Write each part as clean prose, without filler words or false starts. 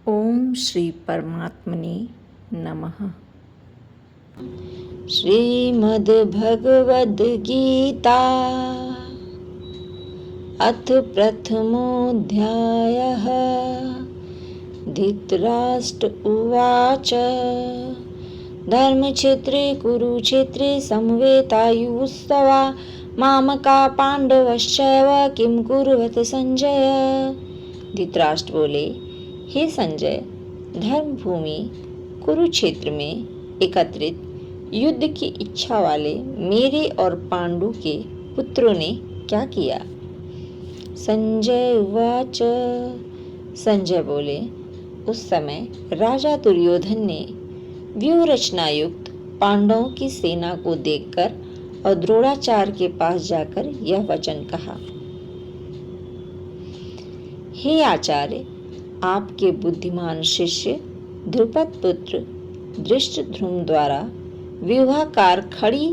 ओम श्री परमात्मने नमः। श्रीमद्भगवद्गीता अथ प्रथमोऽध्यायः। धृतराष्ट्र उवाच धर्मक्षेत्रे कुरुक्षेत्रे समवेतायुस्तवा मामका पांडवश्चैव किं कुर्वत संजय। धृतराष्ट्र बोले, हे संजय, धर्मभूमि कुरुक्षेत्र में एकत्रित युद्ध की इच्छा वाले मेरे और पांडु के पुत्रों ने क्या किया। संजय उवाच। संजय बोले, उस समय राजा दुर्योधन ने व्यूह रचना युक्त पांडवों की सेना को देखकर और द्रोणाचार्य के पास जाकर यह वचन कहा, हे आचार्य, आपके बुद्धिमान शिष्य द्रुपद पुत्र धृष्टद्युम्न द्वारा व्यूहाकार खड़ी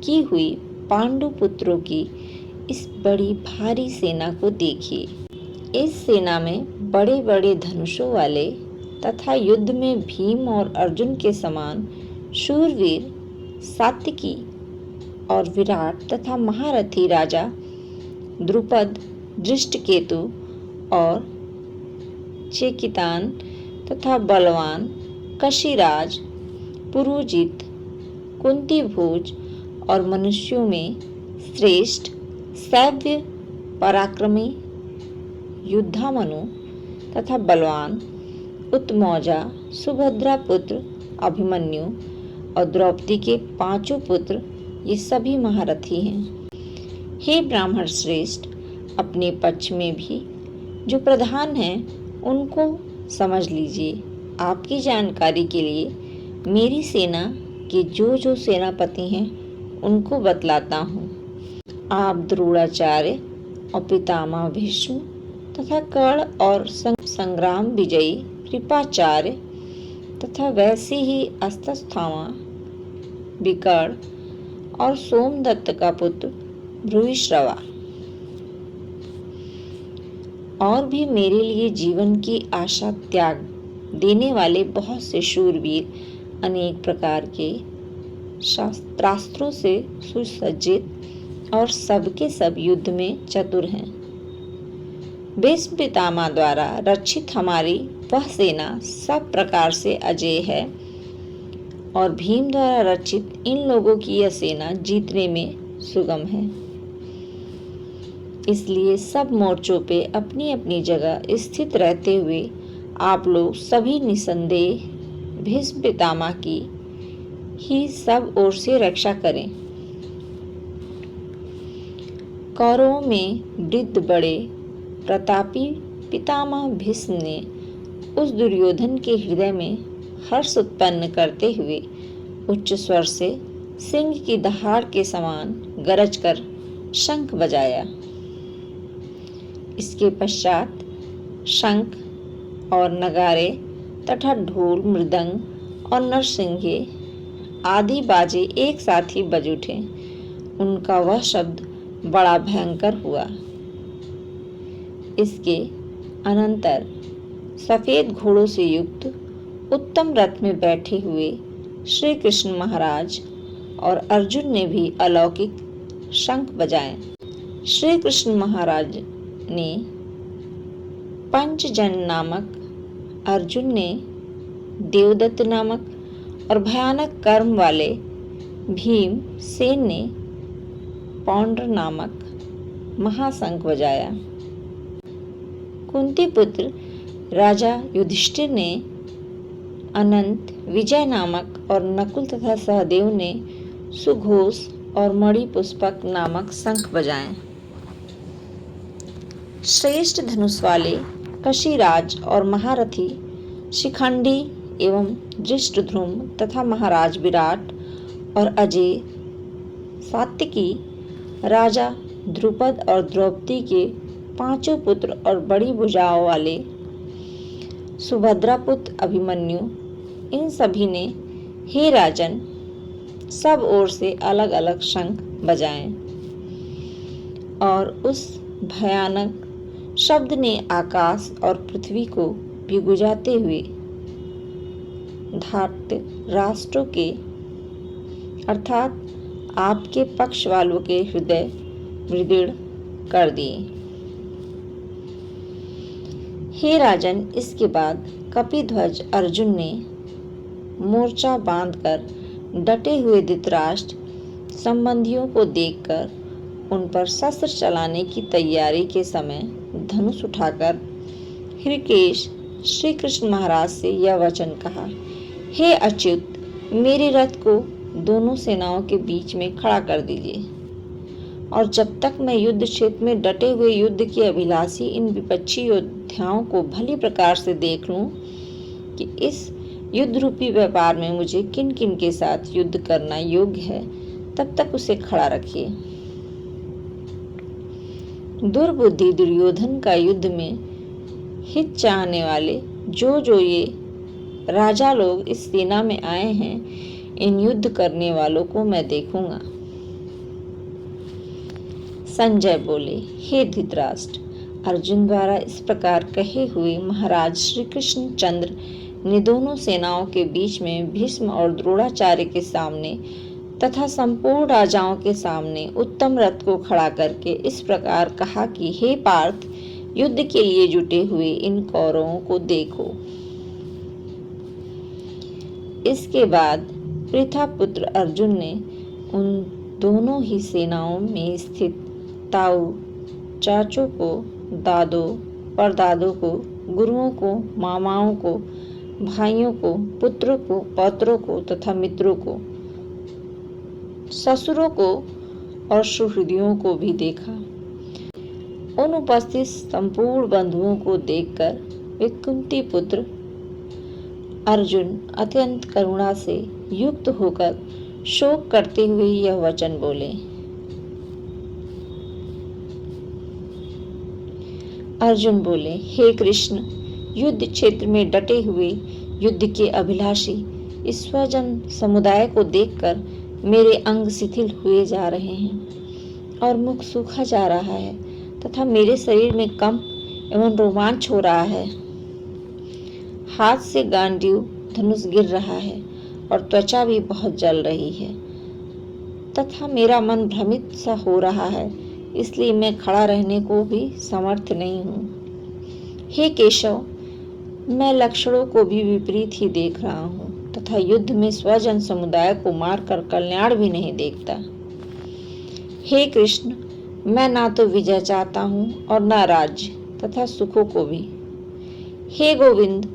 की हुई पांडु पुत्रों की इस बड़ी भारी सेना को देखिए। इस सेना में बड़े बड़े धनुषों वाले तथा युद्ध में भीम और अर्जुन के समान शूरवीर सात्विकी और विराट तथा महारथी राजा द्रुपद, दृष्टकेतु और चेकितान तथा बलवान कशिराज, पुरुजित, कुंतीभोज और मनुष्यों में श्रेष्ठ सैव्य पराक्रमी युद्धामनु तथा बलवान उत्मौजा, सुभद्रा पुत्र अभिमन्यु और द्रौपदी के पांचों पुत्र, ये सभी महारथी हैं। हे ब्राह्मण श्रेष्ठ, अपने पक्ष में भी जो प्रधान हैं उनको समझ लीजिए। आपकी जानकारी के लिए मेरी सेना के जो सेनापति हैं उनको बतलाता हूँ। आप द्रोणाचार्य और पितामह भीष्म तथा कर्ण और संग्राम विजयी कृपाचार्य तथा वैसे ही अस्तस्थामा, विकर्ण और सोमदत्त का पुत्र भूरिश्रवा और भी मेरे लिए जीवन की आशा त्याग देने वाले बहुत से शूरवीर अनेक प्रकार के शास्त्रास्त्रों से सुसज्जित और सबके सब युद्ध में चतुर हैं। भीष्म पितामह द्वारा रक्षित हमारी वह सेना सब प्रकार से अजेय है और भीम द्वारा रक्षित इन लोगों की यह सेना जीतने में सुगम है। इसलिए सब मोर्चों पे अपनी अपनी जगह स्थित रहते हुए आप लोग सभी निसंदेह भीष्म पितामह की ही सब ओर से रक्षा करें। कौरवों में वृद्ध बड़े प्रतापी पितामह भीष्म ने उस दुर्योधन के हृदय में हर्ष उत्पन्न करते हुए उच्च स्वर से सिंह की दहाड़ के समान गरज कर शंख बजाया। इसके पश्चात शंख और नगारे तथा ढोल, मृदंग और नरसिंगे आदि बाजे एक साथ ही बज उठे। उनका वह शब्द बड़ा भयंकर हुआ। इसके अनंतर सफेद घोड़ों से युक्त उत्तम रथ में बैठे हुए श्री कृष्ण महाराज और अर्जुन ने भी अलौकिक शंख बजाए। श्री कृष्ण महाराज ने पंचजन नामक, अर्जुन ने देवदत्त नामक और भयानक कर्म वाले भीम सेन ने पौंड्र नामक महाशंख बजाया। कुंती पुत्र राजा युधिष्ठिर ने अनंत विजय नामक और नकुल तथा सहदेव ने सुघोष और मणिपुष्पक नामक शंख बजाए। श्रेष्ठ धनुष वाले कशिराज और महारथी शिखंडी एवं धृष्टद्युम्न तथा महाराज विराट और अजय सात्विकी राजा द्रुपद और द्रौपदी के पांचों पुत्र और बड़ी भुजाओं वाले सुभद्रा पुत्र अभिमन्यु, इन सभी ने हे राजन सब ओर से अलग अलग शंख बजाए और उस भयानक शब्द ने आकाश और पृथ्वी को भिगुजाते हुए धार्त राष्ट्रों के अर्थात आपके पक्ष वालों के हृदय मृदृढ़ कर दिए। हे राजन, इसके बाद कपिध्वज अर्जुन ने मोर्चा बांधकर डटे हुए धृतराष्ट्र संबंधियों को देखकर उन पर शस्त्र चलाने की तैयारी के समय धनुष उठाकर हृकेश श्री कृष्ण महाराज से यह वचन कहा, हे अच्युत, मेरे रथ को दोनों सेनाओं के बीच में खड़ा कर दीजिए, और जब तक मैं युद्ध क्षेत्र में डटे हुए युद्ध के अभिलाषी इन विपक्षी योद्धाओं को भली प्रकार से देख लूं कि इस युद्ध रूपी व्यापार में मुझे किन किन के साथ युद्ध करना योग्य है, तब तक उसे खड़ा रखिए। दुर्बुद्धि दुर्योधन का युद्ध में हित चाहने वाले जो ये राजा लोग इस सेना में आए हैं, इन युद्ध करने वालों को मैं देखूंगा। संजय बोले, हे धृतराष्ट्र, अर्जुन द्वारा इस प्रकार कहे हुए महाराज श्री कृष्ण चंद्र ने दोनों सेनाओं के बीच में भीष्म और द्रोणाचार्य के सामने तथा संपूर्ण राजाओं के सामने उत्तम रथ को खड़ा करके इस प्रकार कहा कि हे पार्थ, युद्ध के लिए जुटे हुए इन कौरवों को देखो। इसके बाद पृथा पुत्र अर्जुन ने उन दोनों ही सेनाओं में स्थित ताऊ, चाचों को, दादों, परदादों को, गुरुओं को, मामाओं को, भाइयों को, पुत्रों को, पौत्रों को तथा मित्रों को, ससुरों को और सुहृदियों को भी देखा। उन उपस्थित संपूर्ण बंधुओं को देखकर वे कुंती पुत्र अर्जुन अत्यंत करुणा से युक्त होकर शोक करते हुए यह वचन बोले, अर्जुन बोले, हे कृष्ण, युद्ध क्षेत्र में डटे हुए युद्ध के अभिलाषी इस स्वजन समुदाय को देखकर मेरे अंग शिथिल हुए जा रहे हैं और मुख सूखा जा रहा है तथा मेरे शरीर में कंप एवं रोमांच हो रहा है। हाथ से गांडीव धनुष गिर रहा है और त्वचा भी बहुत जल रही है तथा मेरा मन भ्रमित सा हो रहा है, इसलिए मैं खड़ा रहने को भी समर्थ नहीं हूँ। हे केशव, मैं लक्षणों को भी विपरीत ही देख रहा हूँ तथा युद्ध में स्वजन समुदाय को मारकर कल्याण भी नहीं देखता। हे कृष्ण, मैं ना तो विजय चाहता हूँ और ना राज्य तथा सुखों को भी। हे गोविंद,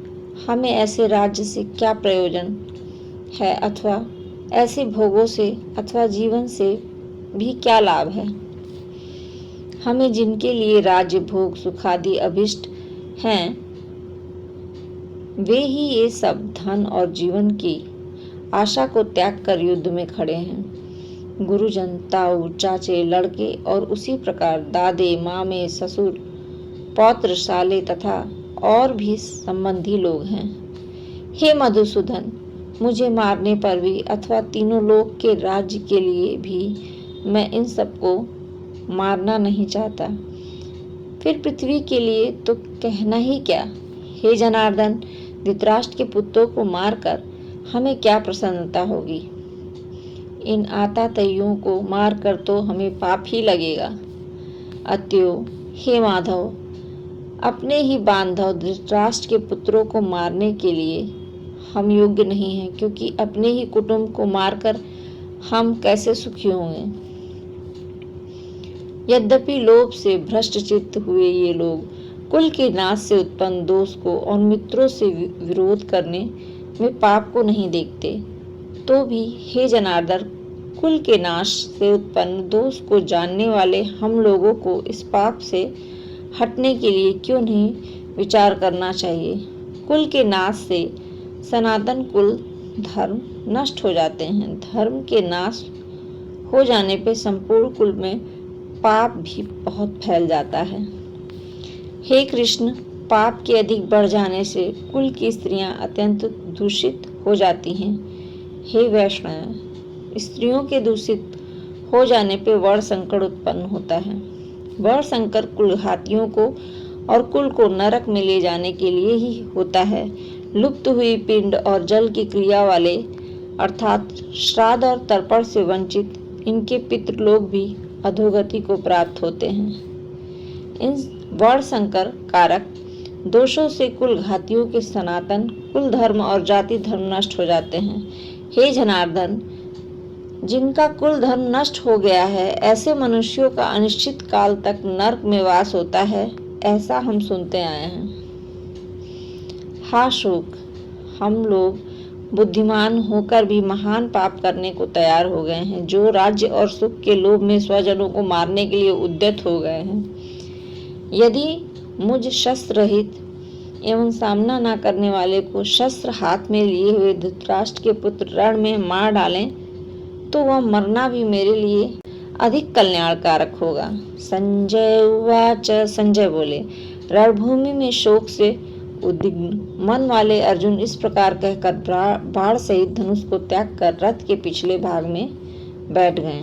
हमें ऐसे राज्य से क्या प्रयोजन है अथवा ऐसे भोगों से अथवा जीवन से भी क्या लाभ है। हमें जिनके लिए राज्य भोग सुखादि अभिष्ट हैं, वे ही ये सब धन और जीवन की आशा को त्याग कर युद्ध में खड़े हैं। गुरुजन, ताऊ, चाचे, लड़के और उसी प्रकार दादे, मामे, ससुर, पौत्र, साले तथा और भी संबंधी लोग हैं। हे मधुसूदन, मुझे मारने पर भी अथवा तीनों लोक के राज्य के लिए भी मैं इन सबको मारना नहीं चाहता। फिर पृथ्वी के लिए तो कहना ही क्या। हे जनार्दन, धृतराष्ट्र के पुत्रों को मारकर हमें क्या प्रसन्नता होगी। इन आतातैयों को मारकर तो हमें पाप ही लगेगा। अतएव हे माधव, अपने ही बांधव धृतराष्ट्र के पुत्रों को मारने के लिए हम योग्य नहीं हैं, क्योंकि अपने ही कुटुंब को मारकर हम कैसे सुखी होंगे। यद्यपि लोभ से भ्रष्ट चित्त हुए ये लोग कुल के नाश से उत्पन्न दोष को और मित्रों से विरोध करने में पाप को नहीं देखते, तो भी हे जनार्दन, कुल के नाश से उत्पन्न दोष को जानने वाले हम लोगों को इस पाप से हटने के लिए क्यों नहीं विचार करना चाहिए। कुल के नाश से सनातन कुल धर्म नष्ट हो जाते हैं। धर्म के नाश हो जाने पर संपूर्ण कुल में पाप भी बहुत फैल जाता है। हे कृष्ण, पाप के अधिक बढ़ जाने से कुल की स्त्रियां अत्यंत दूषित हो जाती हैं। हे वैष्णव, स्त्रियों के दूषित हो जाने पर वर्ण संकट उत्पन्न होता है। वर्ण संकर कुलघातियों को और कुल को नरक में ले जाने के लिए ही होता है। लुप्त हुई पिंड और जल की क्रिया वाले अर्थात श्राद्ध और तर्पण से वंचित इनके पितृलोक भी अधोगति को प्राप्त होते हैं। इन वर्ण संकर कारक दोषों से कुल घातियों के सनातन कुल धर्म और जाति धर्म नष्ट हो जाते हैं। हे जनार्दन, जिनका कुल धर्म नष्ट हो गया है ऐसे मनुष्यों का अनिश्चित काल तक नरक में वास होता है, ऐसा हम सुनते आए हैं। हा शोक, हम लोग बुद्धिमान होकर भी महान पाप करने को तैयार हो गए हैं, जो राज्य और सुख के लोभ में स्वजनों को मारने के लिए उद्यत हो गए हैं। यदि मुझ शस्त्र रहित एवं सामना न करने वाले को शस्त्र हाथ में लिए हुए धृतराष्ट्र के पुत्र रण में मार डालें तो वह मरना भी मेरे लिए अधिक कल्याणकारक होगा। संजय उवाच, संजय बोले, रणभूमि में शोक से उद्विग्न मन वाले अर्जुन इस प्रकार कहकर बाण सहित धनुष को त्याग कर रथ के पिछले भाग में बैठ गए।